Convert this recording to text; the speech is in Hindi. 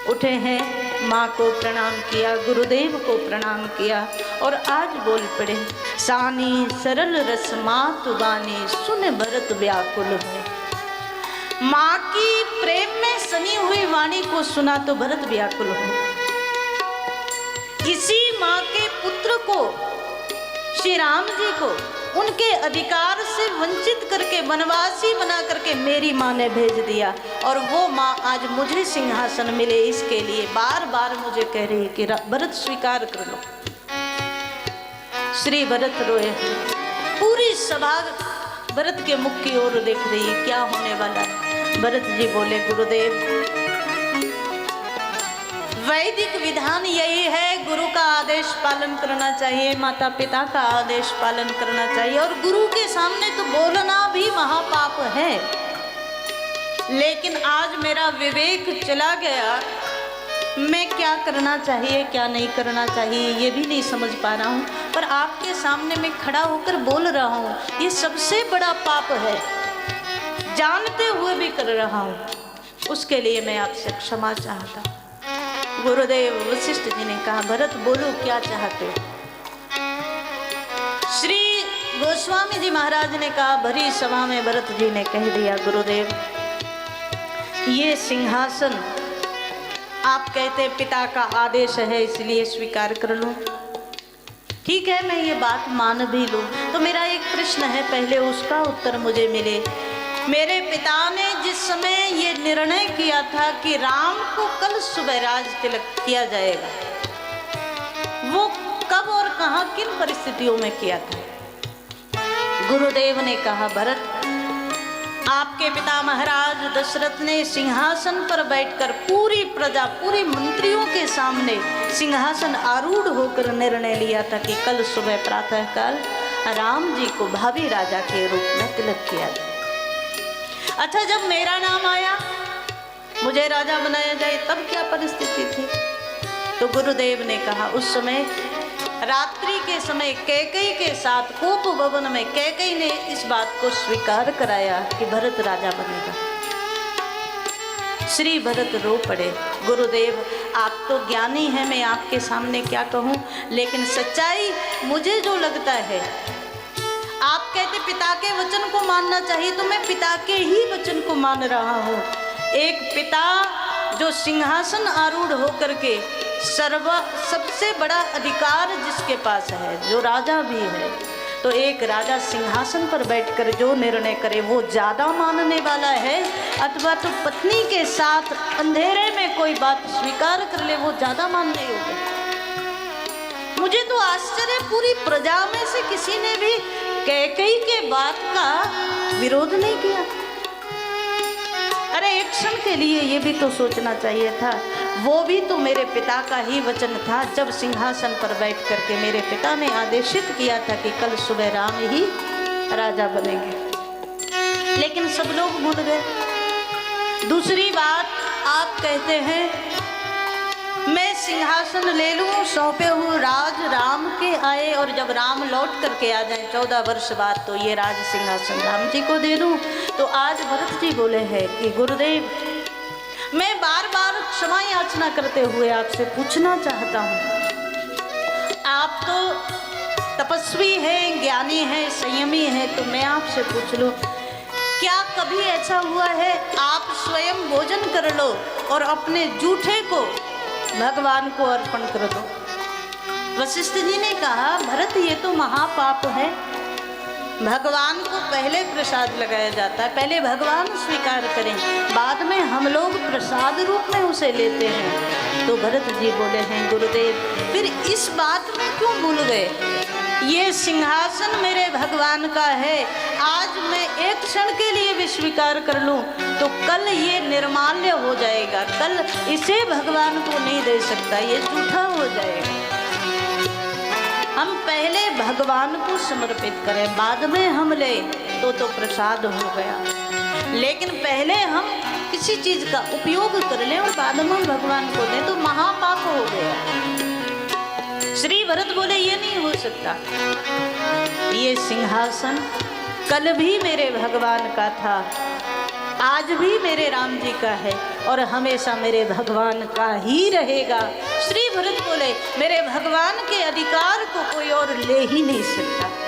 उठे हैं, माँ को प्रणाम किया, गुरुदेव को प्रणाम किया और आज बोल पड़े, सानी सरल रस मातु बानी सुन भरत व्याकुल है। माँ की प्रेम में सनी हुई वाणी को सुना तो भरत व्याकुल हो। इसी माँ के पुत्र को, श्री राम जी को, उनके अधिकार से वंचित करके वनवासी बना करके मेरी माँ ने भेज दिया और वो माँ आज मुझे सिंहासन मिले इसके लिए बार बार मुझे कह रही है कि भरत स्वीकार कर लो। श्री भरत रोए, पूरी सभा भरत के मुख की ओर देख रही है, क्या होने वाला है। भरत जी बोले, गुरुदेव वैदिक विधान यही है, गुरु का आदेश पालन करना चाहिए, माता पिता का आदेश पालन करना चाहिए और गुरु के सामने तो बोलना भी महापाप है। लेकिन आज मेरा विवेक चला गया, मैं क्या करना चाहिए क्या नहीं करना चाहिए ये भी नहीं समझ पा रहा हूँ, पर आपके सामने मैं खड़ा होकर बोल रहा हूँ, ये सबसे बड़ा पाप है, जानते हुए भी कर रहा हूँ, उसके लिए मैं आपसे क्षमा चाहता हूँ। गुरुदेव वशिष्ठ जी ने कहा, भरत बोलो क्या चाहते हो। श्री गोस्वामी जी महाराज ने कहा, भरी सभा में भरत जी ने कह दिया, गुरुदेव ये सिंहासन आप कहते पिता का आदेश है इसलिए स्वीकार कर लूं। ठीक है, मैं ये बात मान भी लूं, तो मेरा एक प्रश्न है, पहले उसका उत्तर मुझे मिले। मेरे पिता ने जिस समय ये निर्णय किया था कि राम को कल सुबह राज तिलक किया जाएगा, वो कब और कहां किन परिस्थितियों में किया था। गुरुदेव ने कहा, भरत आपके पिता महाराज दशरथ ने सिंहासन पर बैठकर पूरी प्रजा, पूरी मंत्रियों के सामने सिंहासन आरूढ़ होकर निर्णय लिया था कि कल सुबह प्रातःकाल राम जी को भावी राजा के रूप में तिलक किया जाए। अच्छा, जब मेरा नाम आया, मुझे राजा बनाया जाए, तब क्या परिस्थिति थी। तो गुरुदेव ने कहा, उस समय रात्रि के समय कैकेयी के साथ कोप भवन में कैकेयी ने इस बात को स्वीकार कराया कि भरत राजा बनेगा। श्री भरत रो पड़े, गुरुदेव आप तो ज्ञानी हैं, मैं आपके सामने क्या कहूँ, लेकिन सच्चाई मुझे जो लगता है, आप कहते पिता के वचन को मानना चाहिए, तो मैं पिता के ही वचन को मान रहा हूँ। एक पिता जो सिंहासन आरूढ़ होकर के सबसे बड़ा अधिकार जिसके पास है, जो राजा भी है, तो एक राजा सिंहासन पर बैठकर जो निर्णय करे वो ज्यादा मानने वाला है, अथवा तो पत्नी के साथ अंधेरे में कोई बात स्वीकार कर ले वो ज्यादा मानने योग्य है। मुझे तो आश्चर्य, पूरी प्रजा में से किसी ने भी कैकेयी के बात का विरोध नहीं किया। अरे एक क्षण के लिए ये भी तो सोचना चाहिए था, वो भी तो मेरे पिता का ही वचन था, जब सिंहासन पर बैठ करके मेरे पिता ने आदेशित किया था कि कल सुबह राम ही राजा बनेंगे, लेकिन सब लोग भूल गए। दूसरी बात, आप कहते हैं मैं सिंहासन ले लूं, सौंपे हुए राज राम के आए, और जब राम लौट करके आ जाए 14 वर्ष बाद, तो ये राज सिंहासन राम जी को दे दूं। तो आज भरत जी बोले हैं कि गुरुदेव मैं बार बार क्षमा याचना करते हुए आपसे पूछना चाहता हूँ, आप तो तपस्वी हैं, ज्ञानी हैं, संयमी हैं, तो मैं आपसे पूछ लूँ, क्या कभी ऐसा हुआ है आप स्वयं भोजन कर लो और अपने जूठे को भगवान को अर्पण कर दो। वशिष्ठ जी ने कहा, भरत ये तो महापाप है, भगवान को पहले प्रसाद लगाया जाता है, पहले भगवान स्वीकार करें, बाद में हम लोग प्रसाद रूप में उसे लेते हैं। तो भरत जी बोले हैं, गुरुदेव फिर इस बात में क्यों भूल गए, ये सिंहासन मेरे भगवान का है, आज मैं एक क्षण के लिए भी स्वीकार कर लूं तो कल ये निर्माल्य हो जाएगा, कल इसे भगवान को नहीं दे सकता, ये झूठा हो जाएगा। हम पहले भगवान को समर्पित करें, बाद में हम ले तो प्रसाद हो गया, लेकिन पहले हम किसी चीज का उपयोग कर लें और बाद में भगवान को दें तो महापाप हो गया। श्री भरत बोले, ये नहीं हो सकता, ये सिंहासन कल भी मेरे भगवान का था, आज भी मेरे राम जी का है, और हमेशा मेरे भगवान का ही रहेगा। श्री भरत बोले मेरे भगवान के अधिकार को कोई और ले ही नहीं सकता।